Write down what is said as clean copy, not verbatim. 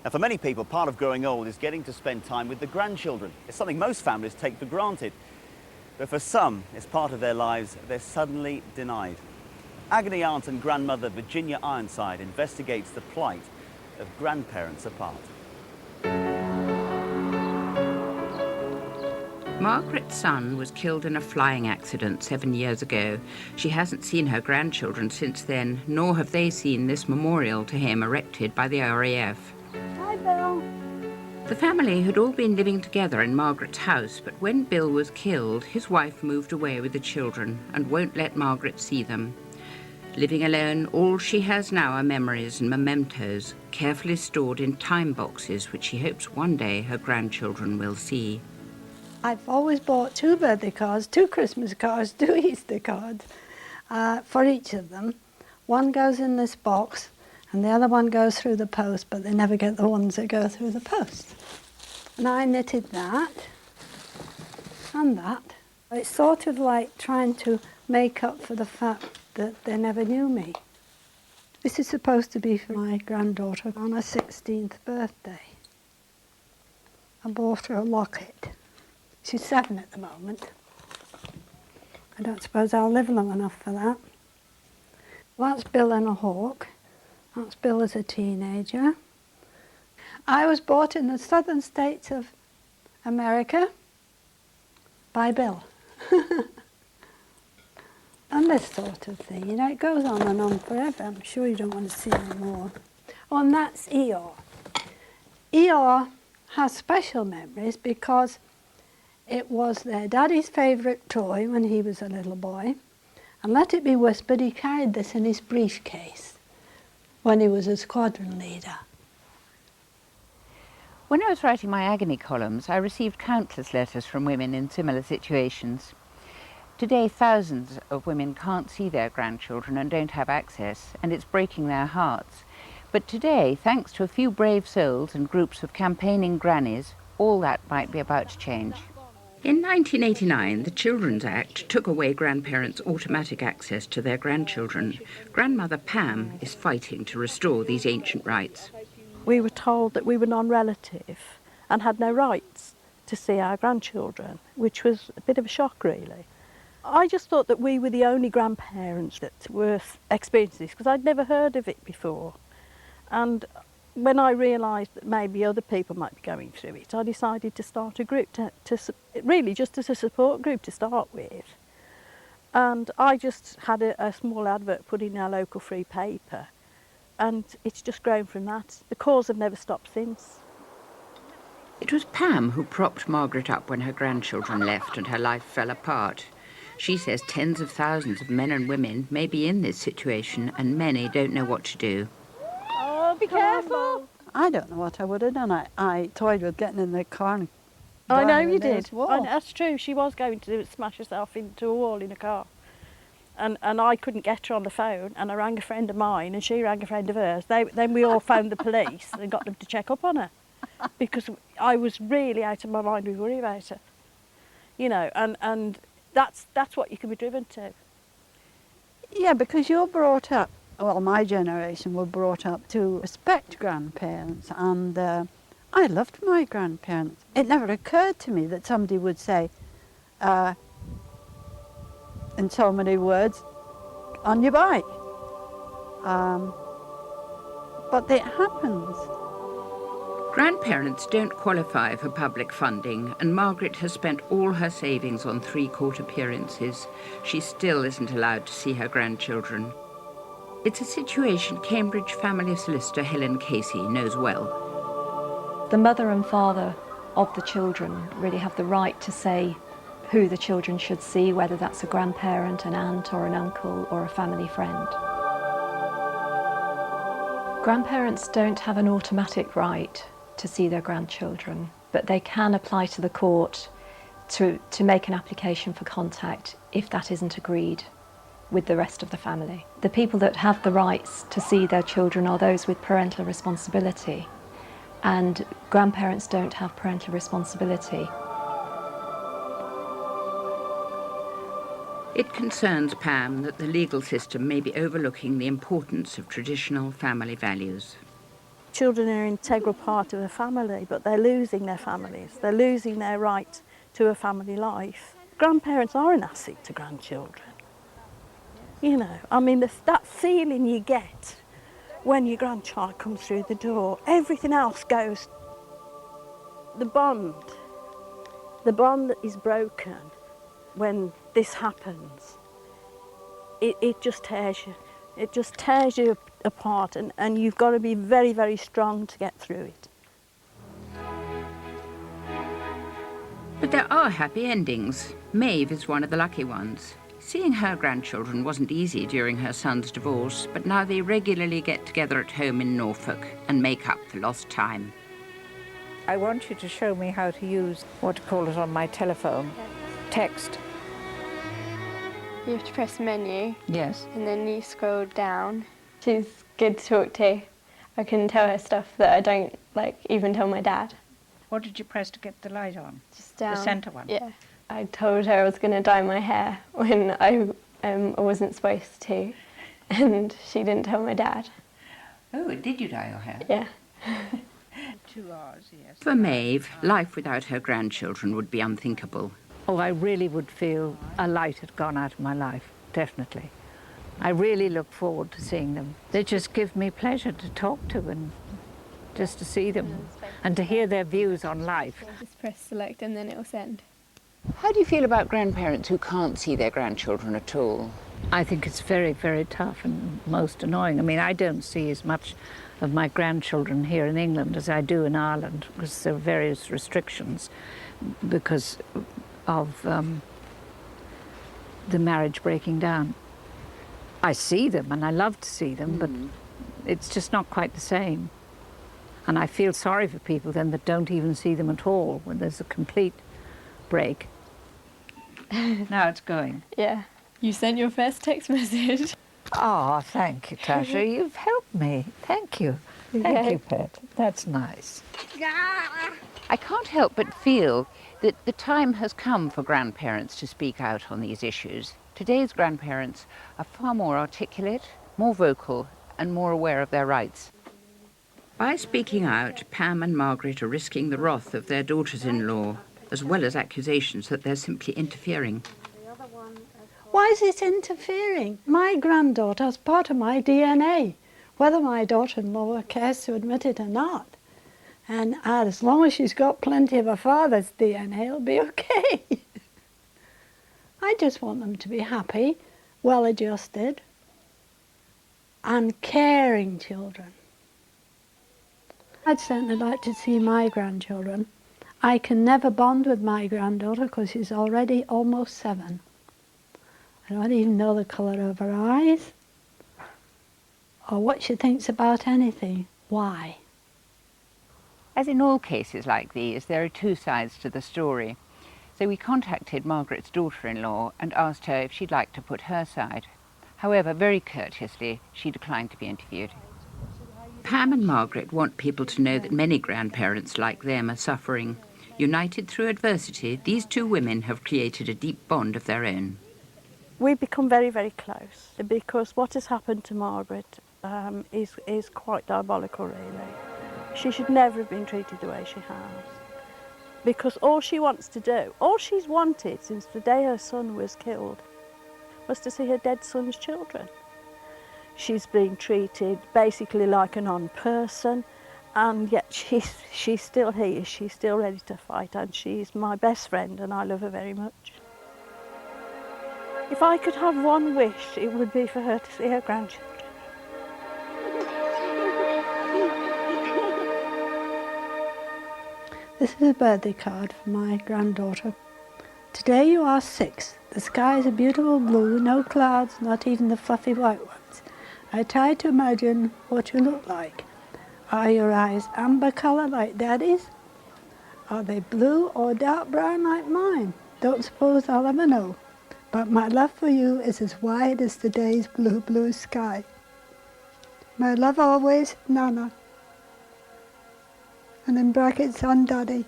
Now, for many people, part of growing old is getting to spend time with the grandchildren. It's something most families take for granted. But for some, it's part of their lives they're suddenly denied. Agony aunt and grandmother Virginia Ironside investigates the plight of grandparents apart. Margaret's son was killed in a flying accident 7 years ago. She hasn't seen her grandchildren since then, nor have they seen this memorial to him erected by the RAF. Hi, Bill. The family had all been living together in Margaret's house, but when Bill was killed, his wife moved away with the children and won't let Margaret see them. Living alone, all she has now are memories and mementos, carefully stored in time boxes, which she hopes one day her grandchildren will see. I've always bought 2 birthday cards, 2 Christmas cards, 2 Easter cards for each of them. One goes in this box and the other one goes through the post, but they never get the ones that go through the post. And I knitted that and that. It's sort of like trying to make up for the fact that they never knew me. This is supposed to be for my granddaughter on her 16th birthday. I bought her a locket. She's 7 at the moment. I don't suppose I'll live long enough for that. That's Bill and a hawk. That's Bill as a teenager. I was brought in the southern states of America by Bill. And this sort of thing, you know, it goes on and on forever. I'm sure you don't want to see any more. Oh, and that's Eeyore. Eeyore has special memories because it was their daddy's favourite toy when he was a little boy. And let it be whispered, he carried this in his briefcase when he was a squadron leader. When I was writing my agony columns, I received countless letters from women in similar situations. Today, thousands of women can't see their grandchildren and don't have access, and it's breaking their hearts. But today, thanks to a few brave souls and groups of campaigning grannies, all that might be about to change. In 1989, the Children's Act took away grandparents' automatic access to their grandchildren. Grandmother Pam is fighting to restore these ancient rights. We were told that we were non-relative and had no rights to see our grandchildren, which was a bit of a shock, really. I just thought that we were the only grandparents that were experiencing this, because I'd never heard of it before. And when I realised that maybe other people might be going through it, I decided to start a group, really just as a support group to start with. And I just had a small advert put in our local free paper, and it's just grown from that. The calls have never stopped since. It was Pam who propped Margaret up when her grandchildren left and her life fell apart. She says tens of thousands of men and women may be in this situation, and many don't know what to do. Oh, be careful! I don't know what I would have done. I toyed with getting in the car and I know you this did. wall. That's true. She was going to smash herself into a wall in a car. And I couldn't get her on the phone, and I rang a friend of mine and she rang a friend of hers. Then we all phoned the police and got them to check up on her, because I was really out of my mind with worry about her. You know, and that's what you can be driven to. Yeah, because you're brought up, well, my generation were brought up to respect grandparents, and I loved my grandparents. It never occurred to me that somebody would say, in so many words, on your bike. But it happens. Grandparents don't qualify for public funding, and Margaret has spent all her savings on 3 court appearances. She still isn't allowed to see her grandchildren. It's a situation Cambridge family solicitor Helen Casey knows well. The mother and father of the children really have the right to say who the children should see, whether that's a grandparent, an aunt or an uncle or a family friend. Grandparents don't have an automatic right to see their grandchildren, but they can apply to the court to make an application for contact if that isn't agreed with the rest of the family. The people that have the rights to see their children are those with parental responsibility, and grandparents don't have parental responsibility. It concerns Pam that the legal system may be overlooking the importance of traditional family values. Children are an integral part of a family, but they're losing their families. They're losing their right to a family life. Grandparents are an asset to grandchildren. You know, I mean, that feeling you get when your grandchild comes through the door, everything else goes. The bond that is broken when this happens, it just tears you. It just tears you apart, and you've got to be very, very strong to get through it. But there are happy endings. Maeve is one of the lucky ones. Seeing her grandchildren wasn't easy during her son's divorce, but now they regularly get together at home in Norfolk and make up for lost time. I want you to show me how to use what to call it on my telephone. Text. You have to press menu. Yes. And then you scroll down. She's good to talk to. I can tell her stuff that I don't even tell my dad. What did you press to get the light on? Just down. The centre one? Yeah. I told her I was going to dye my hair when I wasn't supposed to, and she didn't tell my dad. Oh, did you dye your hair? Yeah. 2 hours, yes. For Maeve, life without her grandchildren would be unthinkable. Oh, I really would feel a light had gone out of my life, definitely. I really look forward to seeing them. They just give me pleasure to talk to and just to see them and to hear their views on life. Just press select and then it will send. How do you feel about grandparents who can't see their grandchildren at all? I think it's very, very tough and most annoying. I mean, I don't see as much of my grandchildren here in England as I do in Ireland because there are various restrictions because of the marriage breaking down. I see them and I love to see them, but it's just not quite the same. And I feel sorry for people then that don't even see them at all when there's a complete break. Now it's going. Yeah. You sent your first text message. Oh, thank you, Tasha. You've helped me. Thank you. Thank you, Pet. That's nice. I can't help but feel that the time has come for grandparents to speak out on these issues. Today's grandparents are far more articulate, more vocal, and more aware of their rights. By speaking out, Pam and Margaret are risking the wrath of their daughters-in-law, as well as accusations that they're simply interfering. Why is it interfering? My granddaughter's part of my DNA, whether my daughter-in-law cares to admit it or not. And as long as she's got plenty of her father's DNA, it'll be okay. I just want them to be happy, well-adjusted, and caring children. I'd certainly like to see my grandchildren. I can never bond with my granddaughter because she's already almost 7. I don't even know the colour of her eyes or what she thinks about anything. Why? As in all cases like these, there are 2 sides to the story. So we contacted Margaret's daughter-in-law and asked her if she'd like to put her side. However, very courteously, she declined to be interviewed. Pam and Margaret want people to know that many grandparents like them are suffering. United through adversity, these 2 women have created a deep bond of their own. We've become very, very close because what has happened to Margaret is quite diabolical, really. She should never have been treated the way she has. Because all she wants to do, all she's wanted since the day her son was killed, was to see her dead son's children. She's being treated basically like a non-person, and yet she's still here, she's still ready to fight, and she's my best friend, and I love her very much. If I could have one wish, it would be for her to see her grandchildren. This is a birthday card for my granddaughter. Today you are 6. The sky is a beautiful blue, no clouds, not even the fluffy white ones. I try to imagine what you look like. Are your eyes amber colour like Daddy's? Are they blue or dark brown like mine? Don't suppose I'll ever know. But my love for you is as wide as today's blue, blue sky. My love always, Nana. And in brackets on Daddy.